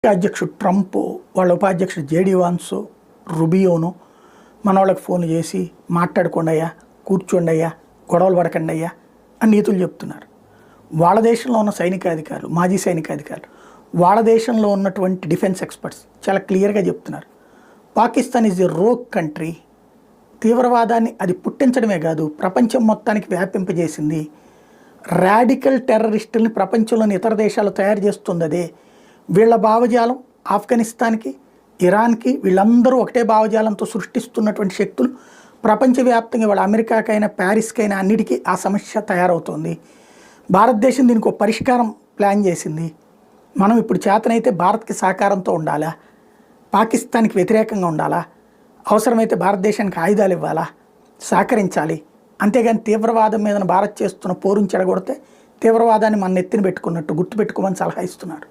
అధ్యక్షుడు ట్రంప్ వాళ్ళ ఉపాధ్యక్షుడు జేడీ వాన్స్ రుబియోను మన వాళ్ళకి ఫోన్ చేసి మాట్లాడుకోండి అయ్యా, కూర్చోండి అయ్యా, గొడవలు పడకండి అయ్యా అని నీతులు చెప్తున్నారు. వాళ్ళ దేశంలో ఉన్న సైనికాధికారులు, మాజీ సైనికాధికారులు, వాళ్ళ దేశంలో ఉన్నటువంటి డిఫెన్స్ ఎక్స్పర్ట్స్ చాలా క్లియర్గా చెప్తున్నారు. Pakistan is a rogue country. తీవ్రవాదాన్ని అది పుట్టించడమే కాదు, ప్రపంచం మొత్తానికి వ్యాపింపజేసింది. రాడికల్ టెర్రరిస్టుల్ని ప్రపంచంలోని ఇతర దేశాలు తయారు చేస్తుంది అదే. వీళ్ళ భావజాలం ఆఫ్ఘనిస్తాన్కి, ఇరాన్కి వీళ్ళందరూ ఒకటే భావజాలంతో సృష్టిస్తున్నటువంటి శక్తులు ప్రపంచవ్యాప్తంగా వాళ్ళ అమెరికాకైనా ప్యారిస్కైనా అన్నిటికీ ఆ సమస్య తయారవుతుంది. భారతదేశం దీనికి ఒక పరిష్కారం ప్లాన్ చేసింది. మనం ఇప్పుడు చేతనైతే భారత్కి సహకారంతో ఉండాలా, పాకిస్తాన్కి వ్యతిరేకంగా ఉండాలా, అవసరమైతే భారతదేశానికి ఆయుధాలు ఇవ్వాలా, సహకరించాలి. అంతేగాని తీవ్రవాదం మీద భారత్ చేస్తున్న పోరుని చెడగొడితే తీవ్రవాదాన్ని మన నెత్తిన పెట్టుకున్నట్టు గుర్తుపెట్టుకోమని సలహా ఇస్తున్నారు.